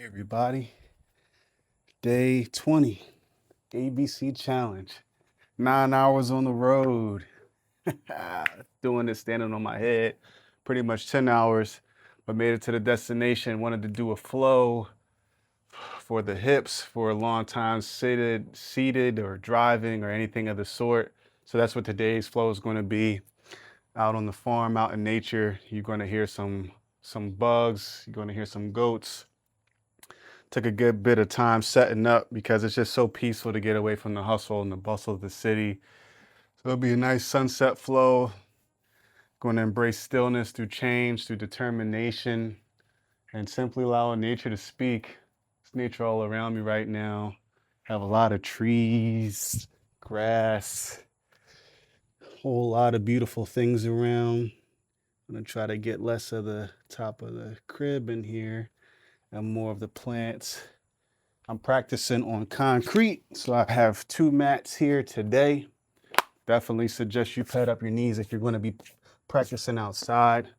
Hey everybody, day 20, ABC challenge, 9 hours on the road, doing this standing on my head, pretty much 10 hours, but made it to the destination. Wanted to do a flow for the hips for a long time, seated or driving or anything of the sort. So that's what today's flow is going to be. Out on the farm, out in nature, you're going to hear some bugs, you're going to hear some goats. Took a good bit of time setting up because it's just so peaceful to get away from the hustle and the bustle of the city. So it'll be a nice sunset flow. Going to embrace stillness through change, through determination, and simply allowing nature to speak. There's nature all around me right now. Have a lot of trees, grass, a whole lot of beautiful things around. I'm gonna try to get less of the top of the crib in here and more of the plants. I'm practicing on concrete, so I have 2 mats here today. Definitely suggest you pad up your knees if you're going to be practicing outside.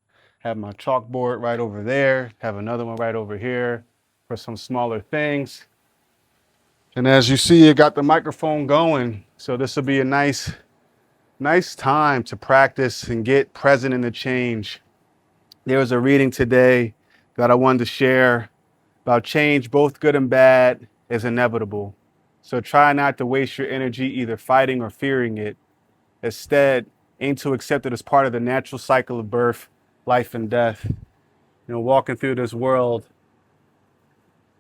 Have my chalkboard right over there, have another one right over here for some smaller things. And as you see, I got the microphone going, so this will be a nice time to practice and get present in the change. There was a reading today that I wanted to share about change, both good and bad, is inevitable. So try not to waste your energy either fighting or fearing it. Instead, aim to accept it as part of the natural cycle of birth, life, and death. Walking through this world,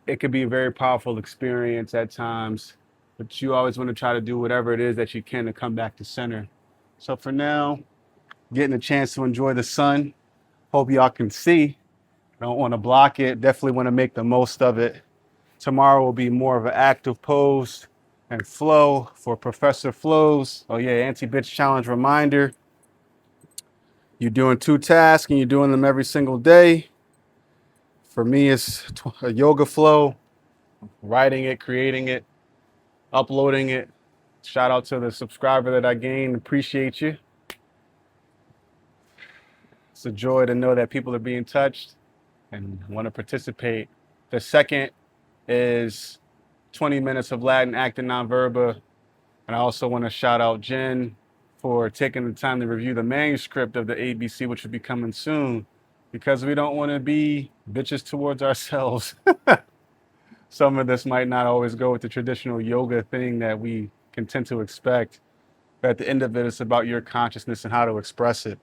it can be a very powerful experience at times, but you always want to try to do whatever it is that you can to come back to center. So for now, getting a chance to enjoy the sun. Hope y'all can see. Don't want to block it. Definitely want to make the most of it. Tomorrow will be more of an active pose and flow for ProfessorFlows. Oh yeah, anti-bitch challenge reminder. You're doing 2 tasks and you're doing them every single day. For me, it's a yoga flow, writing it, creating it, uploading it. Shout out to the subscriber that I gained. Appreciate you. It's a joy to know that people are being touched and want to participate. The second is 20 minutes of Latin acting non-verba. And I also want to shout out Jen for taking the time to review the manuscript of the ABC, which will be coming soon, because we don't want to be bitches towards ourselves. Some of this might not always go with the traditional yoga thing that we can tend to expect. But at the end of it, it's about your consciousness and how to express it.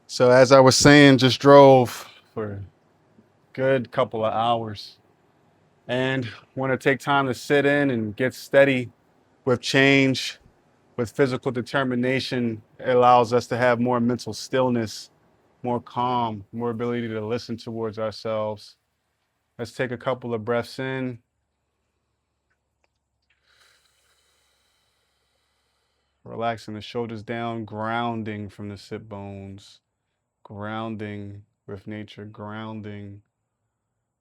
So as I was saying, just drove for a good couple of hours and want to take time to sit in and get steady with change. With physical determination, it allows us to have more mental stillness, more calm, more ability to listen towards ourselves. Let's take a couple of breaths in. Relaxing the shoulders down, grounding from the sit bones, grounding with nature, grounding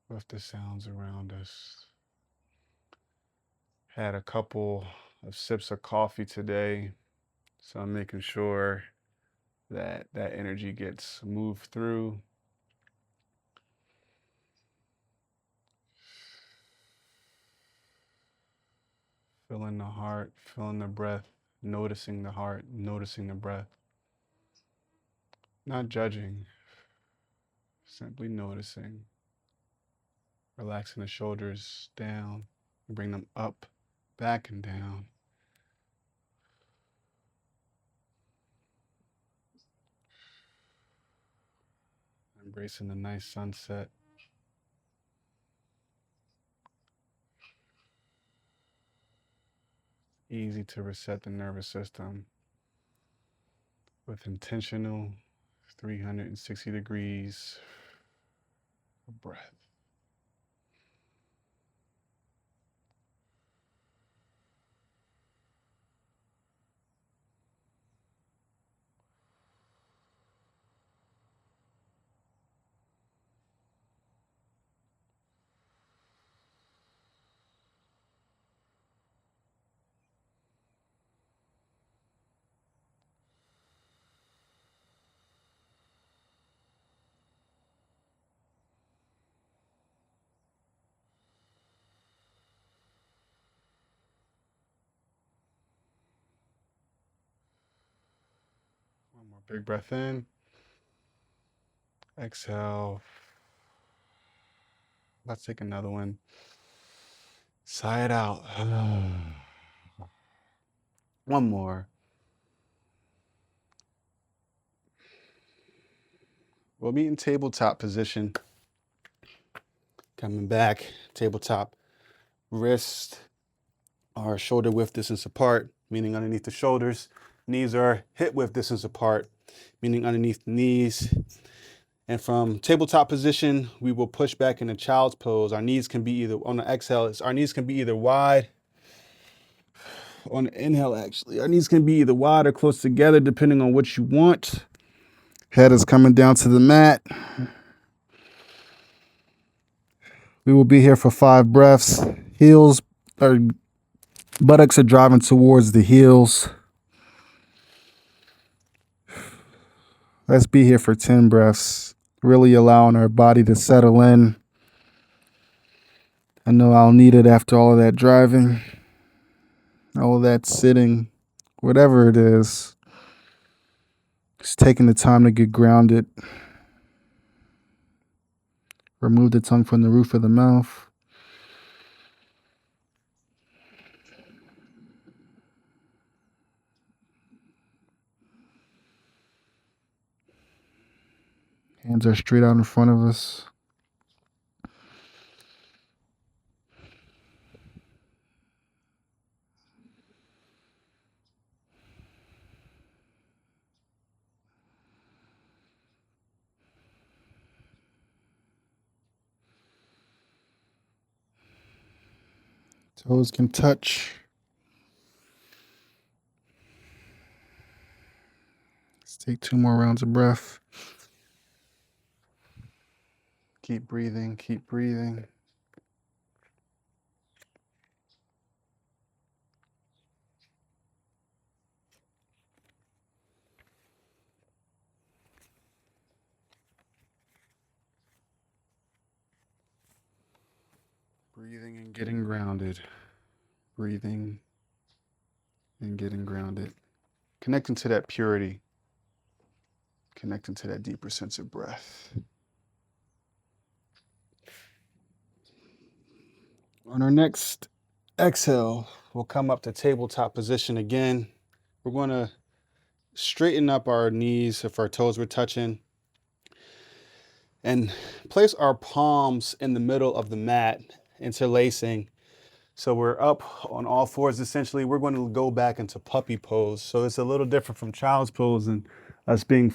with the sounds around us. Had a couple of sips of coffee today, so I'm making sure that that energy gets moved through. Feeling the heart, feeling the breath, noticing the heart, noticing the breath. Not judging, simply noticing. Relaxing the shoulders down, bring them up, back and down. Embracing the nice sunset. Easy to reset the nervous system with intentional 360 degrees of breath. more big breath in. Exhale. Let's take another one. Sigh it out. One more. We'll be in tabletop position. Coming back, tabletop. Wrist are shoulder width distance apart, meaning underneath the shoulders. Knees are hip width distance apart, meaning underneath the knees. And from tabletop position, we will push back into child's pose. Our knees can be either, on the exhale, our knees can be either wide. On the inhale, actually, our knees can be either wide or close together, depending on what you want. Head is coming down to the mat. We will be here for 5 breaths. Heels or buttocks are driving towards the heels. Let's be here for 10 breaths, really allowing our body to settle in. I know I'll need it after all of that driving, all of that sitting, whatever it is. Just taking the time to get grounded. Remove the tongue from the roof of the mouth. Hands are straight out in front of us. Toes can touch. Let's take 2 more rounds of breath. Keep breathing, keep breathing. Breathing and getting grounded. Breathing and getting grounded. Connecting to that purity. Connecting to that deeper sense of breath. On our next exhale, we'll come up to tabletop position again. We're going to straighten up our knees if our toes were touching and place our palms in the middle of the mat, interlacing. So we're up on all fours. Essentially, we're going to go back into puppy pose. So it's a little different from child's pose and us being,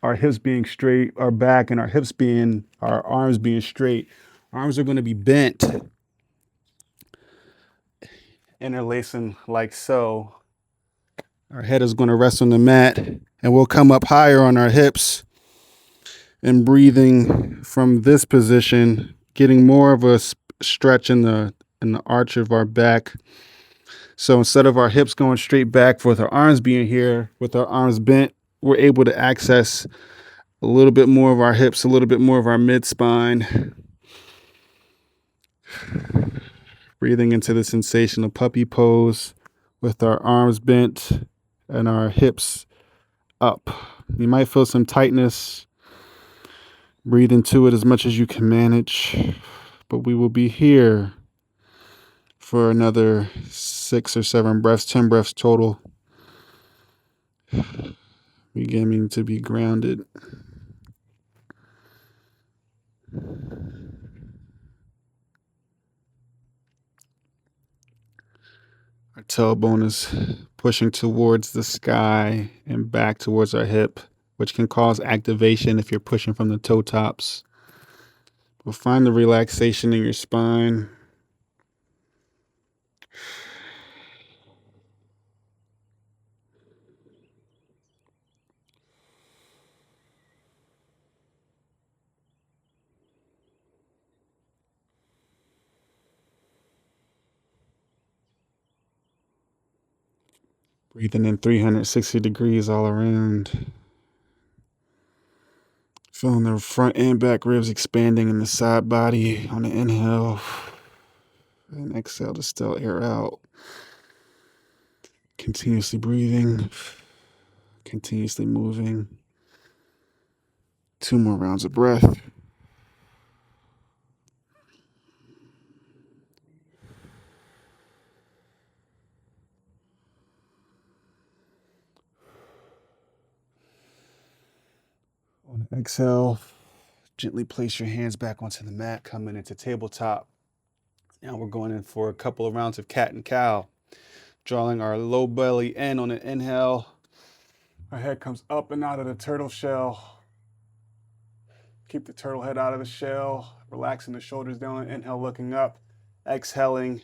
our hips being straight, our back and our hips being, our arms being straight. Arms are going to be bent, interlacing like so. Our head is going to rest on the mat and we'll come up higher on our hips and breathing from this position, getting more of a stretch in the arch of our back. So instead of our hips going straight back with our arms being here, with our arms bent, we're able to access a little bit more of our hips, a little bit more of our mid-spine. Breathing into the sensation of puppy pose with our arms bent and our hips up. You might feel some tightness. Breathe into it as much as you can manage. But we will be here for another 6 or 7 breaths, 10 breaths total. Beginning to be grounded. Our tailbone is pushing towards the sky and back towards our hip, which can cause activation if you're pushing from the toe tops. We'll find the relaxation in your spine. Breathing in 360 degrees all around. Feeling the front and back ribs expanding in the side body on the inhale. And exhale to still air out. Continuously breathing. Continuously moving. 2 more rounds of breath. On the exhale, gently place your hands back onto the mat, coming into tabletop. Now we're going in for a couple of rounds of cat and cow. Drawing our low belly in on an inhale. Our head comes up and out of the turtle shell. Keep the turtle head out of the shell, relaxing the shoulders down. Inhale, looking up. Exhaling,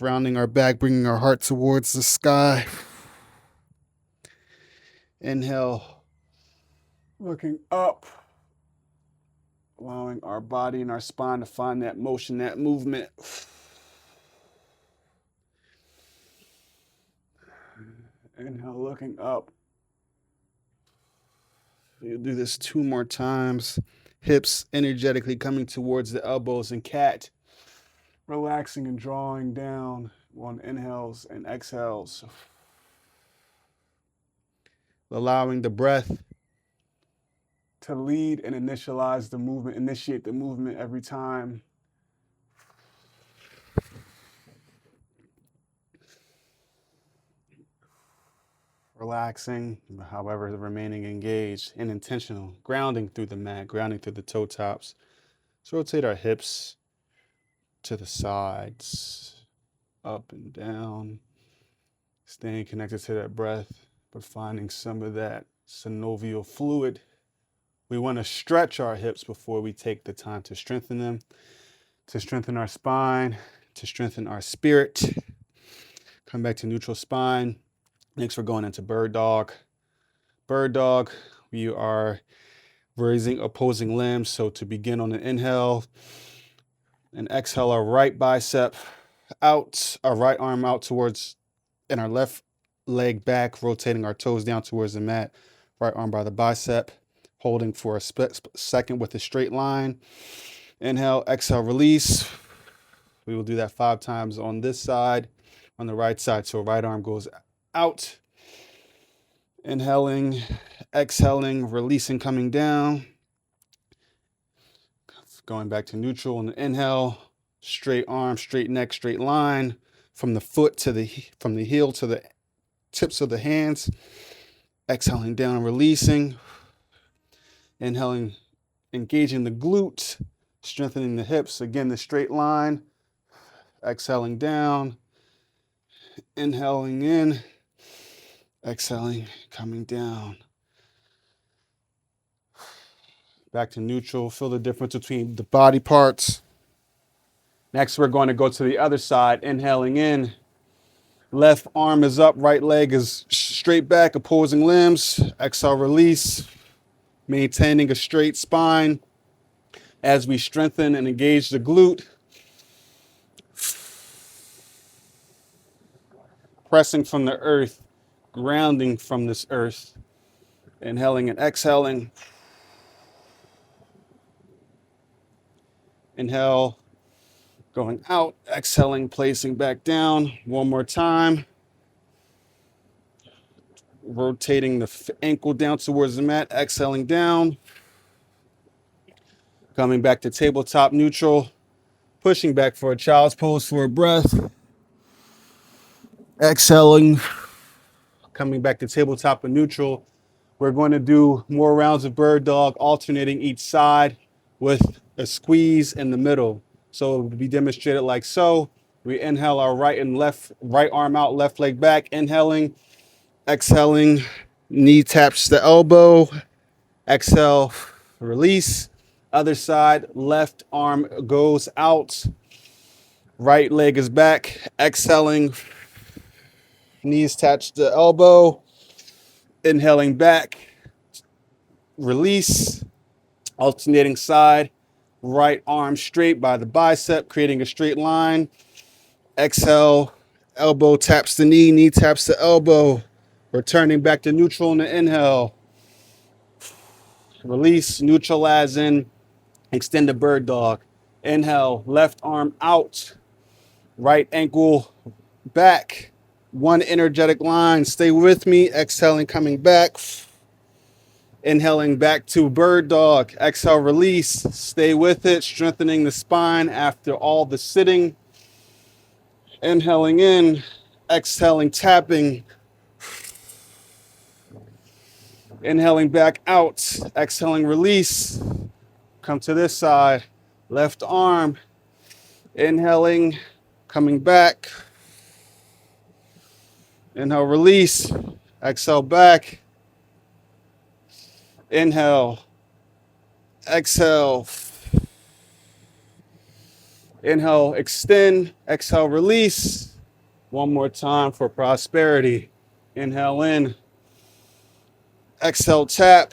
rounding our back, bringing our heart towards the sky. Inhale, looking up, allowing our body and our spine to find that motion, that movement. Inhale, looking up. We'll do this 2 more times. Hips energetically coming towards the elbows in cat. Relaxing and drawing down on inhales and exhales. Allowing the breath to lead and initialize the movement, initiate the movement every time. Relaxing, however, remaining engaged and intentional. Grounding through the mat, grounding through the toe tops. So rotate our hips to the sides, up and down. Staying connected to that breath, but finding some of that synovial fluid. We want to stretch our hips before we take the time to strengthen them, to strengthen our spine, to strengthen our spirit. Come back to neutral spine. Next, we're going into bird dog. Bird dog, we are raising opposing limbs. So to begin on an inhale and exhale, our right bicep out, our right arm out towards, and our left leg back, rotating our toes down towards the mat. Right arm by the bicep, holding for a split second with a straight line. Inhale, exhale, release. We will do that 5 times on this side, on the right side. So right arm goes out. Inhaling, exhaling, releasing, coming down. Going back to neutral on the inhale. Straight arm, straight neck, straight line. From the foot to from the heel to the tips of the hands. Exhaling down and releasing. Inhaling, engaging the glute, strengthening the hips. Again, the straight line. Exhaling down. Inhaling in. Exhaling, coming down. Back to neutral. Feel the difference between the body parts. Next, we're going to go to the other side. Inhaling in. Left arm is up. Right leg is straight back. Opposing limbs. Exhale, release. Maintaining a straight spine as we strengthen and engage the glute. Pressing from the earth. Grounding from this earth. Inhaling and exhaling. Inhale, going out, exhaling, placing back down. 1 more time. Rotating the ankle down towards the mat, exhaling down. Coming back to tabletop neutral. Pushing back for a child's pose for a breath. Exhaling. Coming back to tabletop and neutral. We're going to do more rounds of bird dog, alternating each side with a squeeze in the middle. So it will be demonstrated like so. We inhale our right arm out, left leg back, inhaling, exhaling, knee taps the elbow, exhale, release. Other side, left arm goes out, right leg is back, exhaling, knees touch the elbow, inhaling back, release, alternating side, right arm straight by the bicep, creating a straight line. Exhale, elbow taps the knee, knee taps the elbow. Returning back to neutral on the inhale. Release, neutral as in, extend the bird dog. Inhale, left arm out, right ankle back. One energetic line. Stay with me. Exhaling, coming back. Inhaling back to bird dog. Exhale, release. Stay with it. Strengthening the spine after all the sitting. Inhaling in. Exhaling, tapping. Inhaling back out. Exhaling, release. Come to this side. Left arm. Inhaling, coming back. Inhale, release. Exhale, back. Inhale. Exhale. Inhale, extend. Exhale, release. One more time for prosperity. Inhale in. Exhale, tap.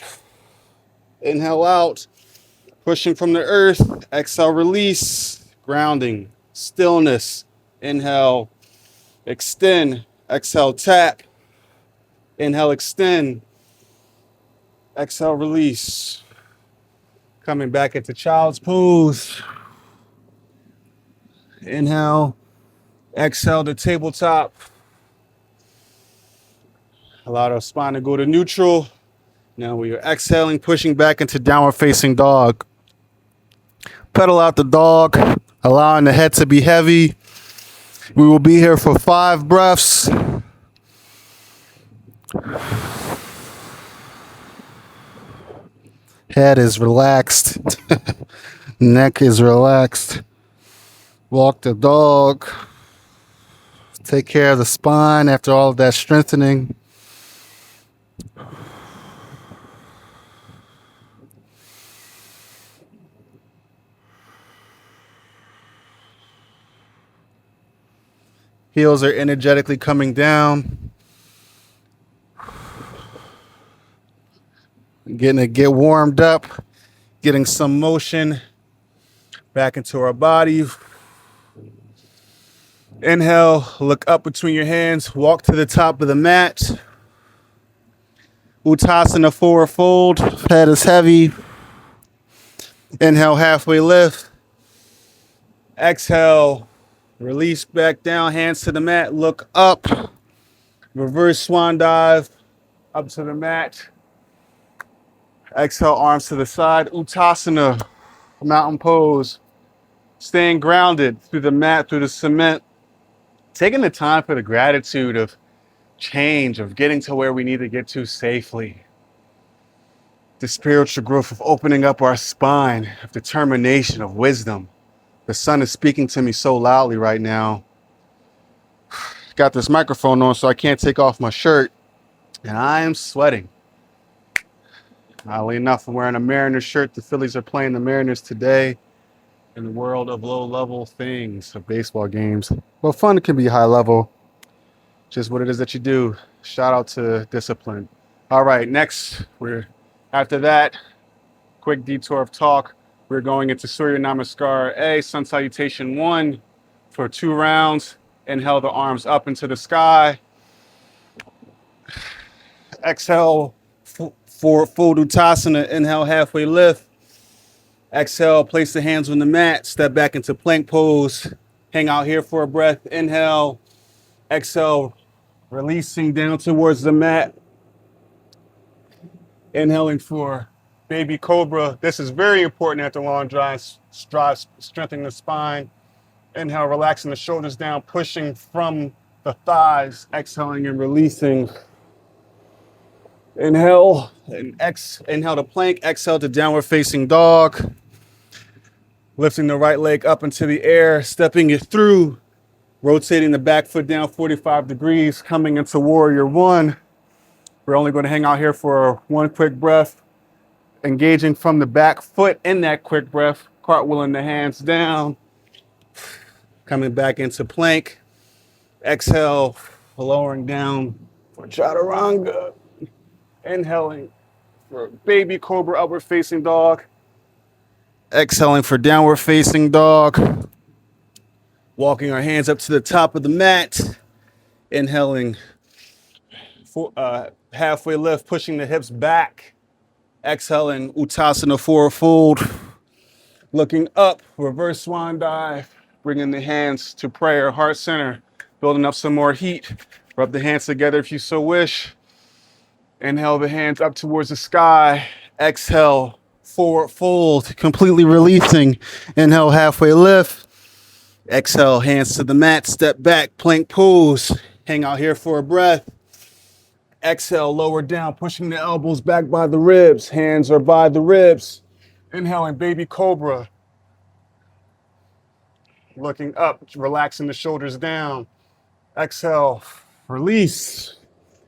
Inhale out. Pushing from the earth. Exhale, release. Grounding. Stillness. Inhale, extend. Exhale, tap. Inhale, extend. Exhale, release. Coming back into child's pose. Inhale. Exhale to tabletop. Allow the spine to go to neutral. Now we are exhaling, pushing back into downward facing dog. Pedal out the dog, allowing the head to be heavy. We will be here for 5 breaths. Head is relaxed. Neck is relaxed. Walk the dog. Take care of the spine after all of that strengthening. Heels are energetically coming down. Getting to get warmed up. Getting some motion back into our body. Inhale, look up between your hands. Walk to the top of the mat. Uttasana forward fold. Head is heavy. Inhale, halfway lift. Exhale. Release back down, hands to the mat, look up. Reverse swan dive, up to the mat. Exhale, arms to the side. Uttasana, mountain pose. Staying grounded through the mat, through the cement. Taking the time for the gratitude of change, of getting to where we need to get to safely. The spiritual growth of opening up our spine, of determination, of wisdom. The sun is speaking to me so loudly right now. Got this microphone on so I can't take off my shirt. And I am sweating. Oddly enough, I'm wearing a Mariners shirt. The Phillies are playing the Mariners today in the world of low-level things, of baseball games. Well, fun can be high level. Just what it is that you do. Shout out to discipline. All right, next, after that, quick detour of talk. We're going into Surya Namaskar A, Sun Salutation 1 for 2 rounds. Inhale the arms up into the sky. Exhale for full Uttasana. Inhale, halfway lift. Exhale, place the hands on the mat. Step back into plank pose. Hang out here for a breath. Inhale. Exhale, releasing down towards the mat. Inhaling for baby cobra. This is very important after long drives, strengthening the spine. Inhale, relaxing the shoulders down, pushing from the thighs. Exhaling and releasing. Inhale and inhale to plank. Exhale to downward facing dog. Lifting the right leg up into the air, stepping it through. Rotating the back foot down 45 degrees, coming into warrior 1. We're only going to hang out here for 1 quick breath. Engaging from the back foot in that quick breath, cartwheeling the hands down. Coming back into plank. Exhale, lowering down for chaturanga. Inhaling for baby cobra, upward facing dog. Exhaling for downward facing dog. Walking our hands up to the top of the mat. Inhaling for halfway lift, pushing the hips back. Exhaling, Uttasana forward fold. Looking up, reverse swan dive. Bringing the hands to prayer, heart center. Building up some more heat. Rub the hands together if you so wish. Inhale the hands up towards the sky. Exhale, forward fold, completely releasing. Inhale, halfway lift. Exhale, hands to the mat, step back, plank pose. Hang out here for a breath. Exhale, lower down, pushing the elbows back by the ribs. Hands are by the ribs. Inhaling, baby cobra. Looking up, relaxing the shoulders down. Exhale, release.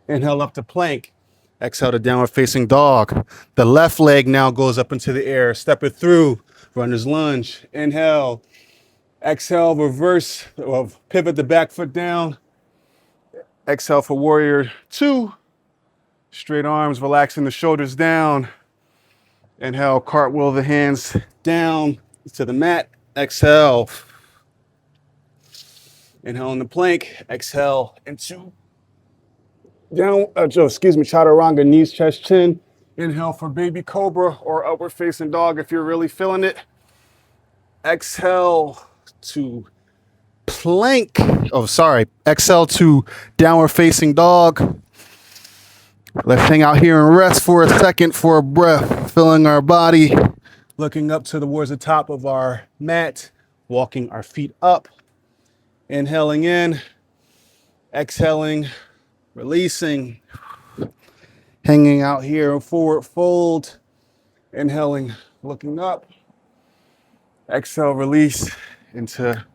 Inhale up to plank. Exhale to downward facing dog. The left leg now goes up into the air. Step it through. Runner's lunge. Inhale. Exhale, reverse. Pivot the back foot down. Exhale for warrior two. Straight arms, relaxing the shoulders down. Inhale, cartwheel the hands down to the mat. Exhale. Inhale in the plank. Exhale into down, chaturanga, knees, chest, chin. Inhale for baby cobra or upward facing dog if you're really feeling it. Exhale to plank. Exhale to downward facing dog. Let's hang out here and rest for a second for a breath, filling our body, looking up towards the top of our mat, walking our feet up. Inhaling in, exhaling, releasing. Hanging out here, forward fold. Inhaling, looking up. Exhale, release into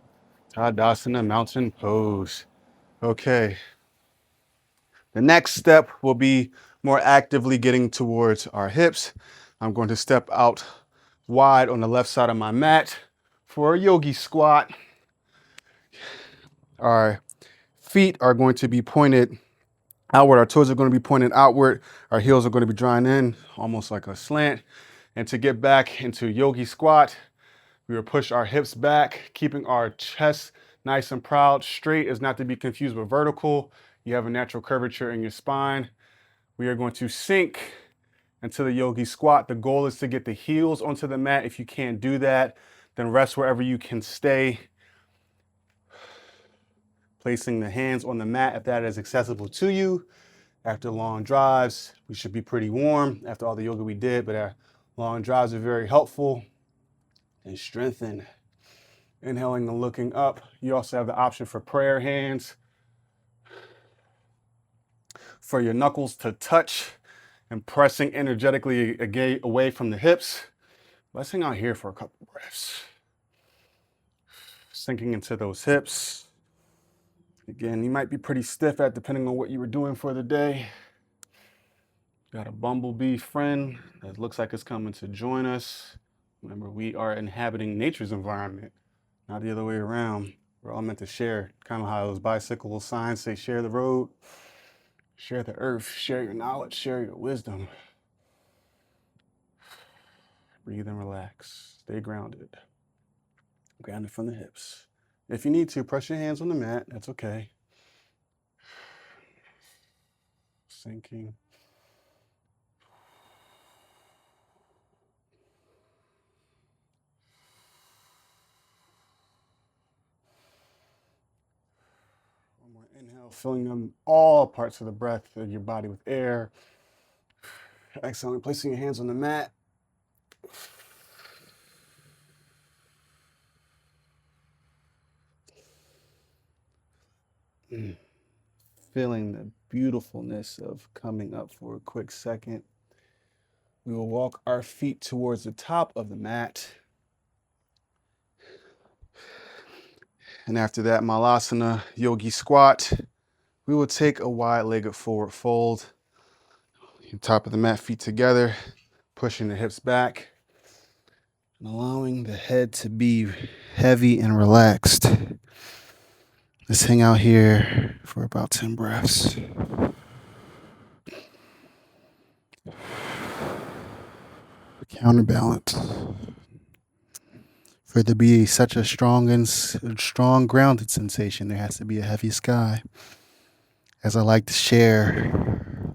Tadasana, mountain pose. Okay. The next step will be more actively getting towards our hips. I'm going to step out wide on the left side of my mat for a yogi squat. Our feet are going to be pointed outward. Our toes are going to be pointed outward. Our heels are going to be drawing in, almost like a slant. And to get back into yogi squat, we will push our hips back, keeping our chest nice and proud. Straight is not to be confused with vertical. You have a natural curvature in your spine. We are going to sink into the yogi squat. The goal is to get the heels onto the mat. If you can't do that, then rest wherever you can stay. Placing the hands on the mat if that is accessible to you. After long drives, we should be pretty warm after all the yoga we did, but our long drives are very helpful and strengthen. Inhaling and looking up. You also have the option for prayer hands, for your knuckles to touch and pressing energetically away from the hips. Let's hang out here for a couple breaths. Sinking into those hips. Again, you might be pretty stiff depending on what you were doing for the day. Got a bumblebee friend that looks like it's coming to join us. Remember, we are inhabiting nature's environment, not the other way around. We're all meant to share, kind of how those bicycle signs say, share the road, share the earth, share your knowledge, share your wisdom. Breathe and relax. Stay grounded. Grounded from the hips. If you need to, press your hands on the mat. That's okay. Sinking. One more inhale, filling them all parts of the breath of your body with air. Exhaling, placing your hands on the mat. Feeling the beautifulness of coming up for a quick second. We will walk our feet towards the top of the mat. And after that, Malasana, yogi squat. We will take a wide-legged forward fold. Top of the mat, feet together, pushing the hips back, and allowing the head to be heavy and relaxed. Let's hang out here for about 10 breaths. Counterbalance. For there to be such a strong grounded sensation, there has to be a heavy sky. As I like to share,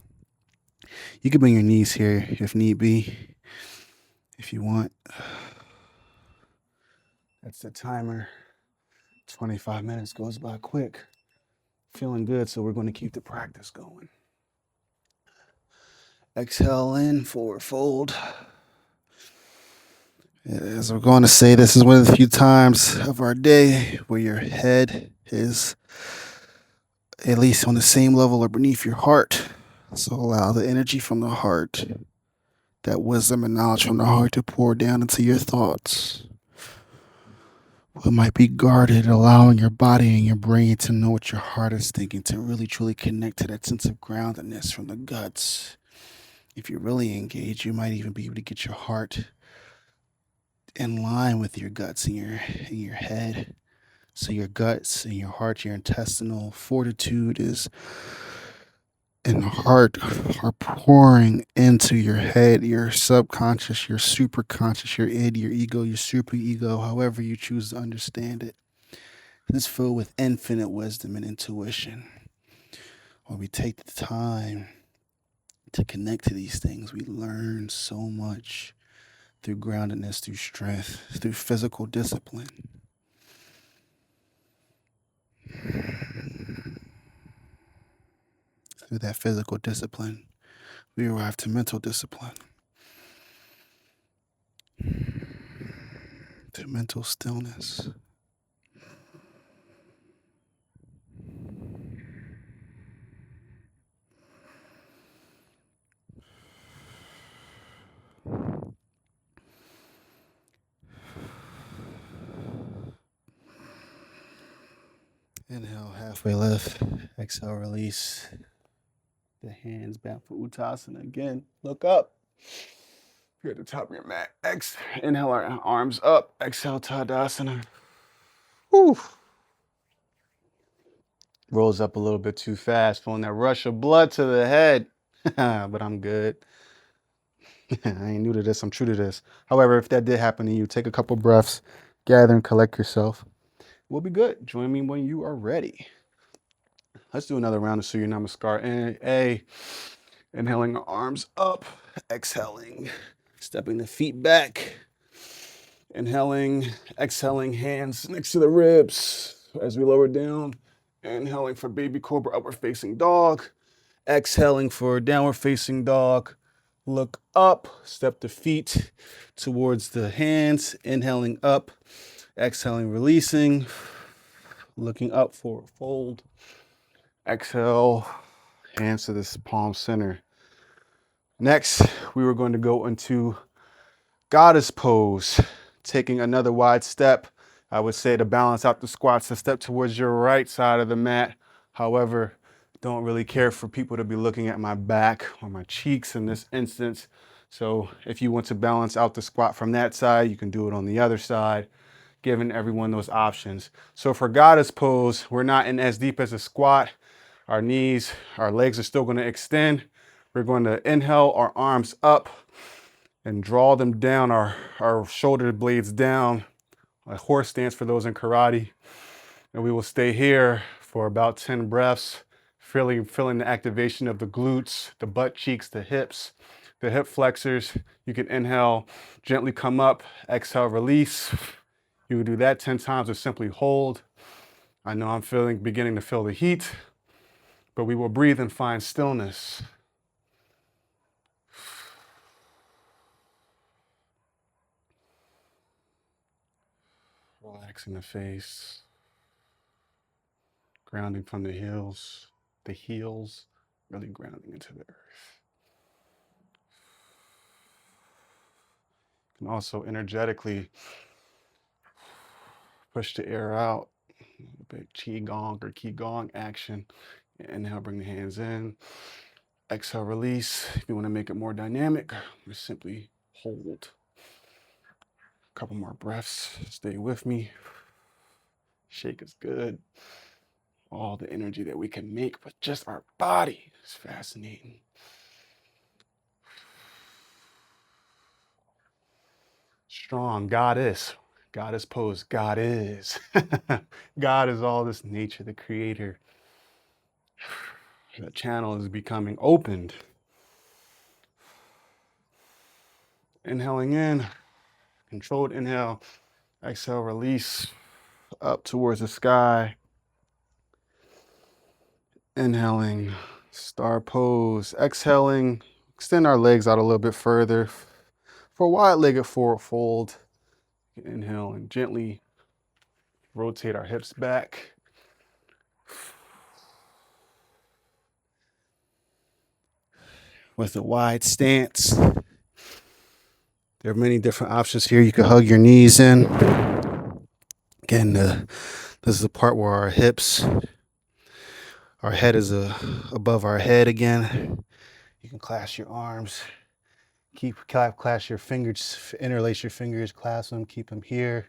you can bring your knees here if need be, if you want. That's the timer. 25 minutes goes by quick. Feeling good, so we're going to keep the practice going. Exhale in, forward fold. As we're going to say, this is one of the few times of our day where your head is at least on the same level or beneath your heart. So allow the energy from the heart, that wisdom and knowledge from the heart, to pour down into your thoughts. What might be guarded, allowing your body and your brain to know what your heart is thinking, to really truly connect to that sense of groundedness from the guts. If you're really engaged, you might even be able to get your heart in line with your guts in your head. So your guts and your heart, your intestinal fortitude is and the heart are pouring into your head, your subconscious, your superconscious, your id, your ego, your super ego, however you choose to understand it. It's filled with infinite wisdom and intuition. When we take the time to connect to these things, we learn so much through groundedness, through strength, through physical discipline. Through that physical discipline, we arrive to mental discipline, to mental stillness. Inhale, halfway lift. Exhale, release. The hands back for Uttasana again. Look up. You're at the top of your mat. Inhale, our arms up. Exhale, Tadasana. Whew. Rolls up a little bit too fast, feeling that rush of blood to the head. But I'm good. I ain't new to this. I'm true to this. However, if that did happen to you, take a couple breaths, gather and collect yourself. We'll be good. Join me when you are ready. Let's do another round of Surya Namaskar. Inhaling our arms up. Exhaling. Stepping the feet back. Inhaling. Exhaling, hands next to the ribs as we lower down. Inhaling for baby cobra, upward facing dog. Exhaling for downward facing dog. Look up. Step the feet towards the hands. Inhaling up. Exhaling, releasing. Looking up for a fold. Exhale, hands to this palm center. Next, we were going to go into goddess pose, taking another wide step. I would say to balance out the squats, to step towards your right side of the mat. However, don't really care for people to be looking at my back or my cheeks in this instance. So if you want to balance out the squat from that side, you can do it on the other side, giving everyone those options. So for goddess pose, we're not in as deep as a squat. Our knees, our legs are still going to extend. We're going to inhale our arms up and draw them down, our shoulder blades down. A horse stance for those in karate. And we will stay here for about 10 breaths, feeling the activation of the glutes, the butt cheeks, the hips, the hip flexors. You can inhale, gently come up, exhale, release. You can do that 10 times or simply hold. I know I'm beginning to feel the heat, but we will breathe and find stillness. Relaxing the face, grounding from the heels, really grounding into the earth. You can also energetically push the air out, a bit qigong or qigong action. Inhale, bring the hands in. Exhale, release. If you want to make it more dynamic, just simply hold. A couple more breaths. Stay with me. Shake is good. All the energy that we can make with just our body is fascinating. Strong, goddess pose, God is. God is all this nature, the creator. The channel is becoming opened. Inhaling in, controlled inhale, exhale, release up towards the sky. Inhaling, star pose. Exhaling, extend our legs out a little bit further for a wide-legged forward fold. Inhale and gently rotate our hips back. With a wide stance. There are many different options here. You can hug your knees in. Again, this is the part where our hips, our head is above our head again. You can clasp your arms. Clasp your fingers, interlace your fingers, clasp them, keep them here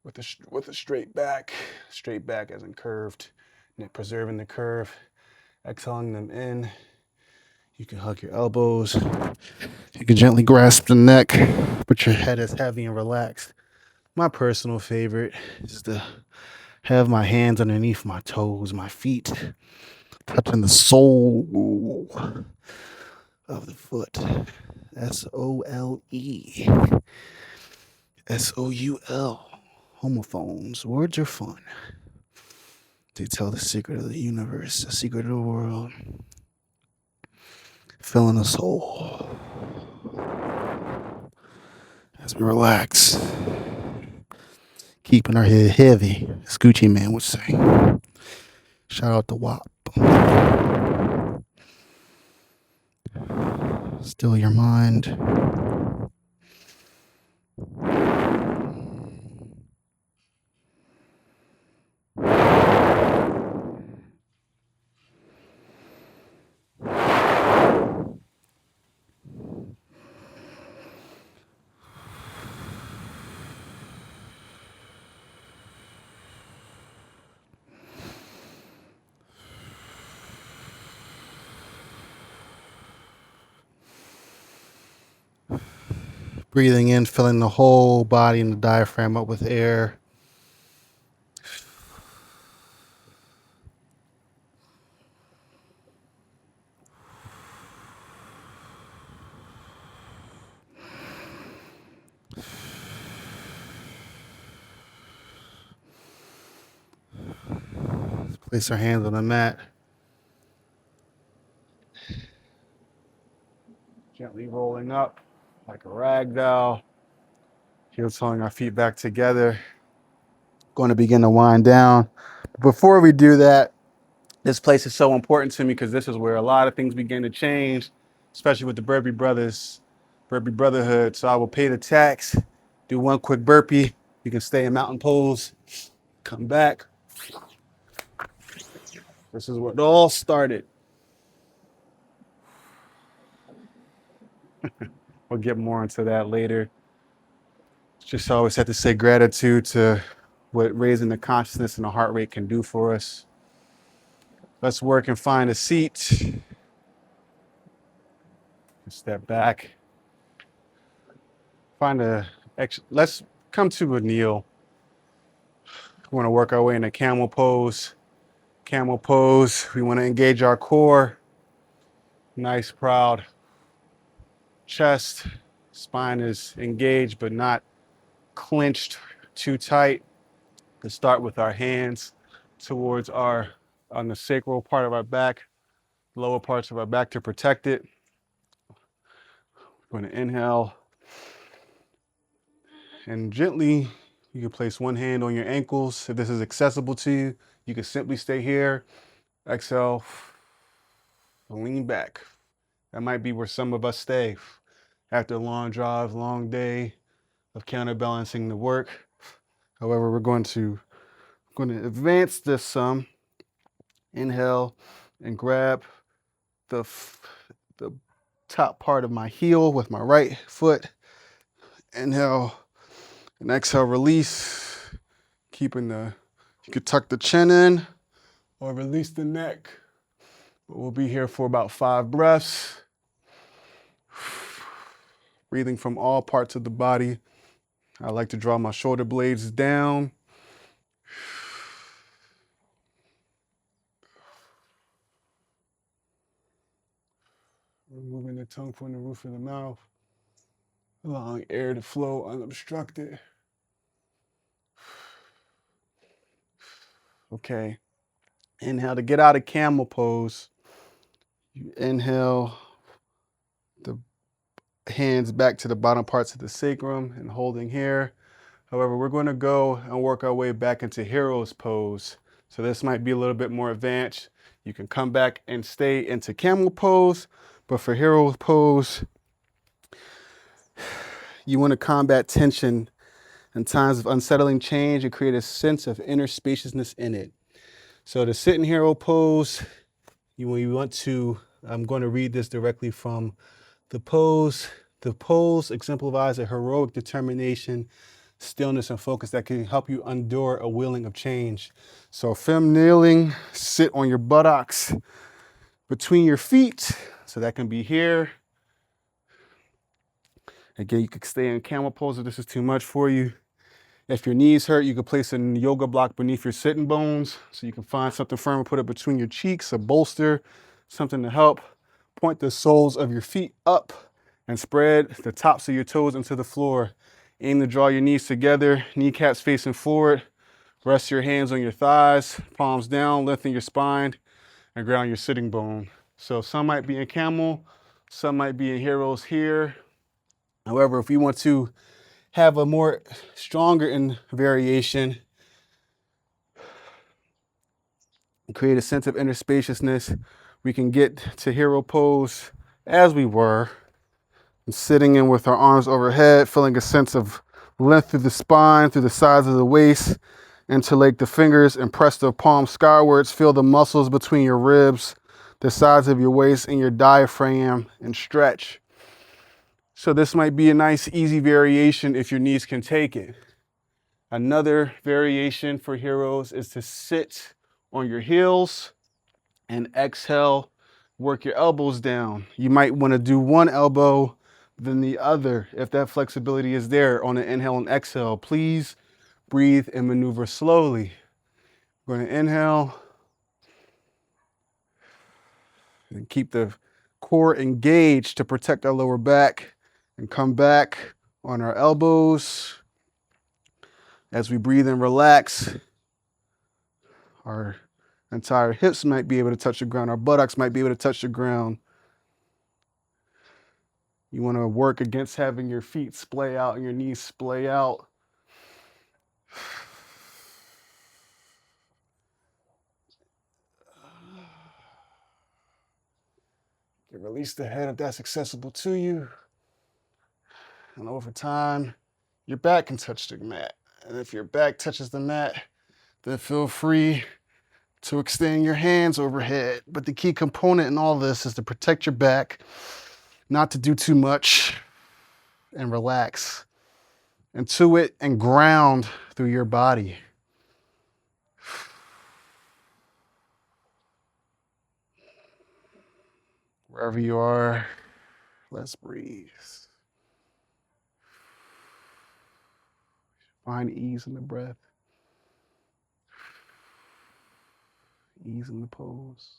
with a straight back as in curved, preserving the curve. Exhaling them in. You can hug your elbows. You can gently grasp the neck, but your head is heavy and relaxed. My personal favorite is to have my hands underneath my toes, my feet, touching the sole of the foot. S-O-L-E. S-O-U-L. Homophones. Words are fun. They tell the secret of the universe, the secret of the world. Filling the soul. As we relax. Keeping our head heavy, as Gucci Man would say. Shout out to WAP. Still your mind. Breathing in, filling the whole body and the diaphragm up with air. Place our hands on the mat. Gently rolling up like a rag doll. Heel toeing our feet back together. Going to begin to wind down. Before we do that, this place is so important to me because this is where a lot of things begin to change, especially with the Burpee Brothers, Burpee Brotherhood. So I will pay the tax, do one quick burpee. You can stay in mountain pose, come back. This is where it all started. We'll get more into that later. Just always have to say gratitude to what raising the consciousness and the heart rate can do for us. Let's work and find a seat. Step back. Let's come to a kneel. We want to work our way in a camel pose. Camel pose. We want to engage our core. Nice, proud chest. Spine is engaged, but not clenched too tight. To start with our hands towards on the sacral part of our back, lower parts of our back to protect it. We're going to inhale. And gently, you can place one hand on your ankles. If this is accessible to you, you can simply stay here. Exhale, lean back. That might be where some of us stay after a long drive, long day of counterbalancing the work. However, we're going to advance this some. Inhale and grab the top part of my heel with my right foot. Inhale and exhale, release. You could tuck the chin in or release the neck. But we'll be here for about 5 breaths. Breathing from all parts of the body. I like to draw my shoulder blades down. Removing the tongue from the roof of the mouth. Allowing air to flow unobstructed. Okay. Inhale to get out of camel pose. You inhale the hands back to the bottom parts of the sacrum and holding here. However, we're going to go and work our way back into hero's pose. So this might be a little bit more advanced. You can come back and stay into camel pose, but for hero's pose, you want to combat tension in times of unsettling change and create a sense of inner spaciousness in it. So to sit in hero pose, you want to, I'm going to read this directly from the pose. The pose exemplifies a heroic determination, stillness, and focus that can help you endure a willing of change. So fem kneeling, sit on your buttocks between your feet. So that can be here. Again, you could stay in camel pose if this is too much for you. If your knees hurt, you can place a yoga block beneath your sitting bones. So you can find something firm and put it between your cheeks, a bolster, something to help. Point the soles of your feet up and spread the tops of your toes into the floor. Aim to draw your knees together, kneecaps facing forward. Rest your hands on your thighs, palms down, lifting your spine, and ground your sitting bone. So some might be in camel, some might be in heroes here. However, if we want to have a more stronger in variation, create a sense of inner spaciousness, we can get to hero pose as we were, and sitting in with our arms overhead, feeling a sense of length through the spine, through the sides of the waist. Interlace the fingers and press the palms skywards. Feel the muscles between your ribs, the sides of your waist, and your diaphragm, and stretch. So this might be a nice, easy variation if your knees can take it. Another variation for heroes is to sit on your heels and exhale, work your elbows down. You might want to do one elbow, then the other, if that flexibility is there on an inhale and exhale. Please breathe and maneuver slowly. We're going to inhale and keep the core engaged to protect our lower back, and come back on our elbows. As we breathe and relax, our entire hips might be able to touch the ground. Our buttocks might be able to touch the ground. You want to work against having your feet splay out and your knees splay out. You can release the head if that's accessible to you. And over time, your back can touch the mat. And if your back touches the mat, then feel free to extend your hands overhead. But the key component in all this is to protect your back, not to do too much, and relax into it and ground through your body. Wherever you are, let's breathe. Find ease in the breath, ease in the pose.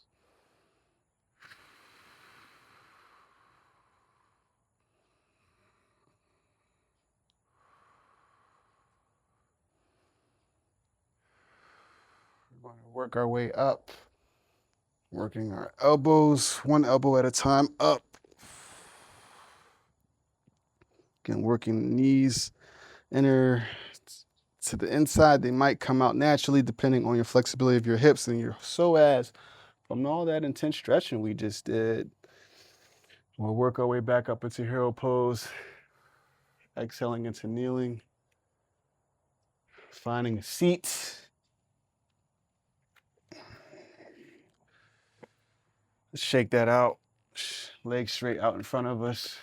We're going to work our way up, working our elbows, one elbow at a time up. Again, working the knees inner to the inside. They might come out naturally depending on your flexibility of your hips and your psoas from all that intense stretching we just did. We'll work our way back up into hero pose, exhaling into kneeling, finding a seat. Let's shake that out. Legs straight out in front of us.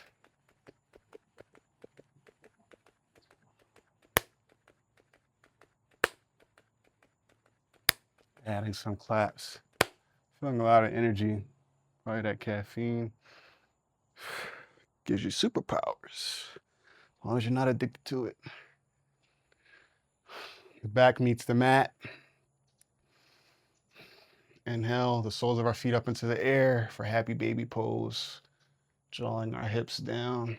Adding some claps. Feeling a lot of energy. Probably that caffeine. Gives you superpowers. As long as you're not addicted to it. The back meets the mat. Inhale the soles of our feet up into the air for happy baby pose. Drawing our hips down.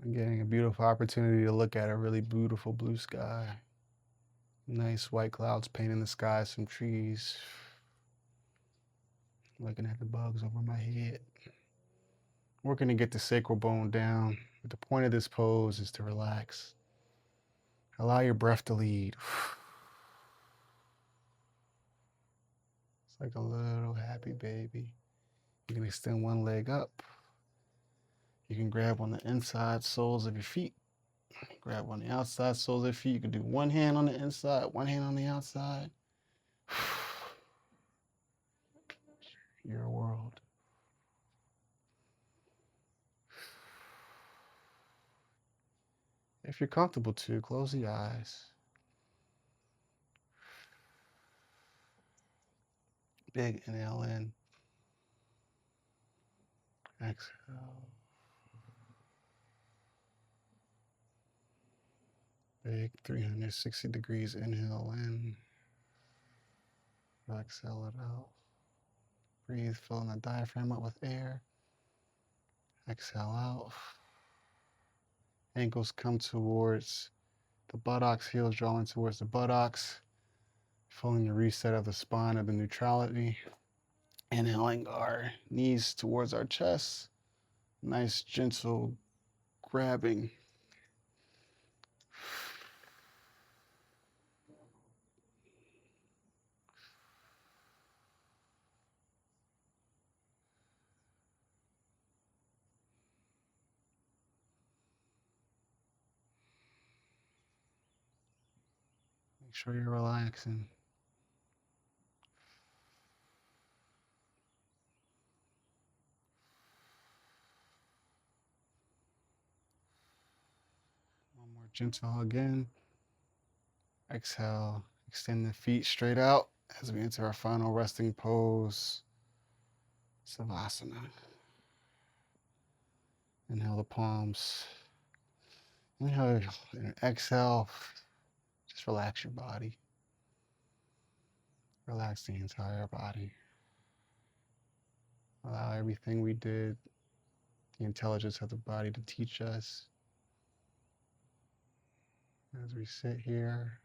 I'm getting a beautiful opportunity to look at a really beautiful blue sky. Nice white clouds painting the sky, some trees. Looking at the bugs over my head. Working to get the sacral bone down. But the point of this pose is to relax. Allow your breath to lead. It's like a little happy baby. You can extend one leg up. You can grab on the inside soles of your feet. Grab on the outside soles of your feet. You can do one hand on the inside, one hand on the outside. Your world. If you're comfortable to, close the eyes. Big inhale in. Exhale. Big 360 degrees inhale in. Exhale it out. Breathe, filling the diaphragm up with air. Exhale out. Ankles come towards the buttocks, heels drawing towards the buttocks. Feeling the reset of the spine, of the neutrality. Inhaling our knees towards our chest. Nice, gentle grabbing. Make sure you're relaxing. One more gentle hug in. Exhale, extend the feet straight out as we enter our final resting pose, Savasana. Inhale the palms. Inhale and exhale. Just relax your body. Relax the entire body. Allow everything we did, the intelligence of the body, to teach us as we sit here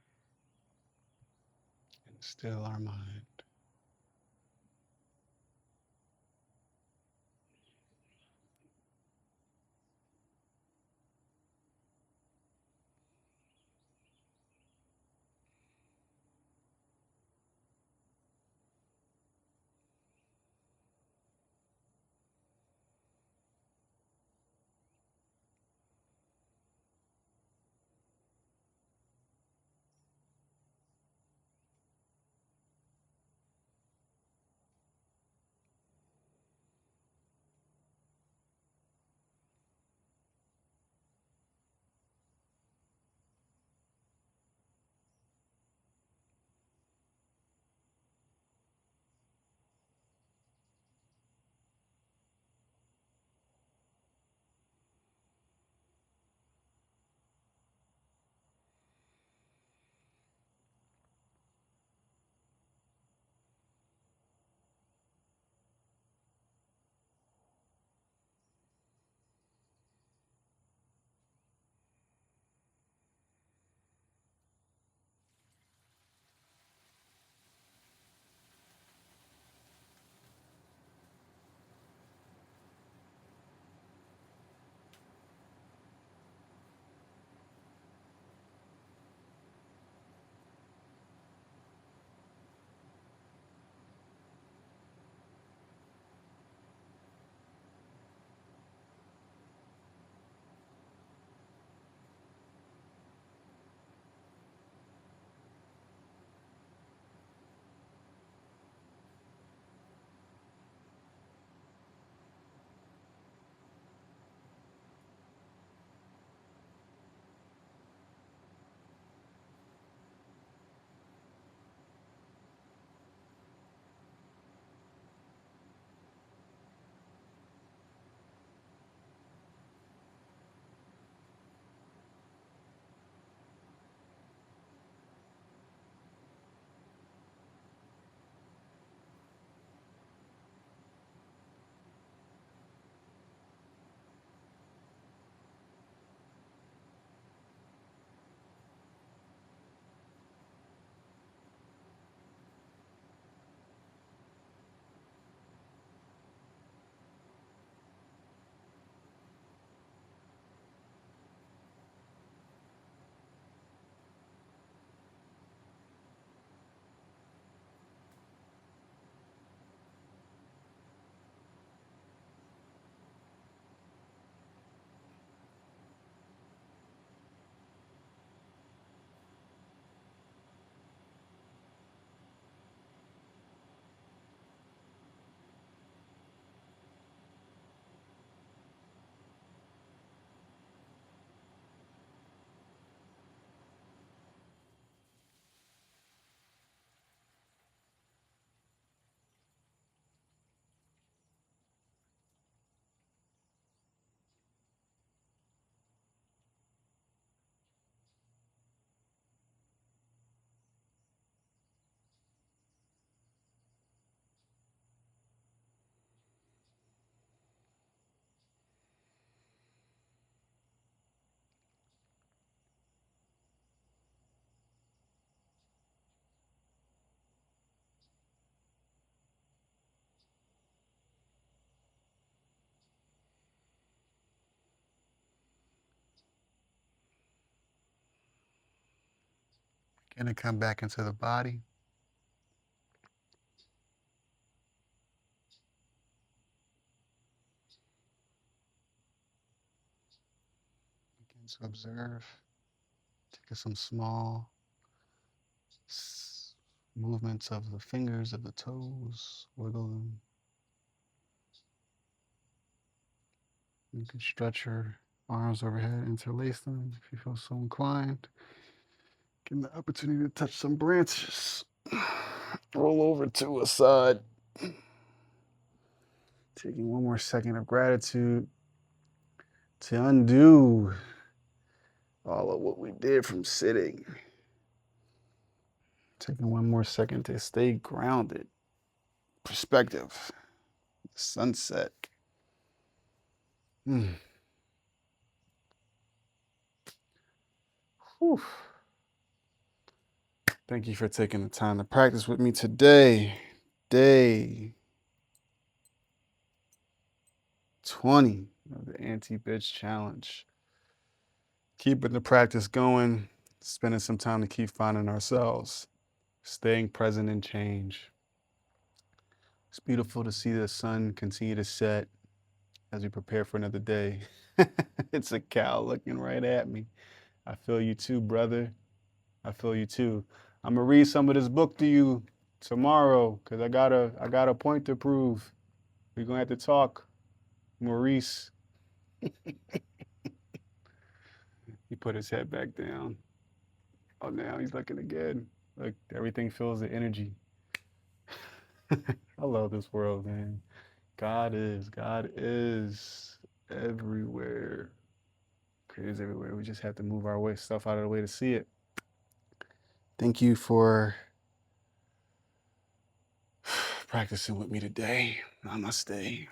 and still our mind. Gonna come back into the body. Begin to observe. Take some small movements of the fingers, of the toes. Wiggle them. You can stretch your arms overhead, interlace them if you feel so inclined. Give them the opportunity to touch some branches. Roll over to a side. Taking one more second of gratitude to undo all of what we did from sitting. Taking one more second to stay grounded. Perspective. Sunset. Whew. Thank you for taking the time to practice with me today. Day 20 of the Anti-Bitch Challenge. Keeping the practice going, spending some time to keep finding ourselves, staying present in change. It's beautiful to see the sun continue to set as we prepare for another day. It's a cow looking right at me. I feel you too, brother. I feel you too. I'm gonna read some of this book to you tomorrow because I got a point to prove. We're gonna have to talk, Maurice. He put his head back down. Oh, now he's looking again. Like everything feels the energy. I love this world, man. God is everywhere. Creators everywhere. We just have to move our way stuff out of the way to see it. Thank you for practicing with me today. Namaste.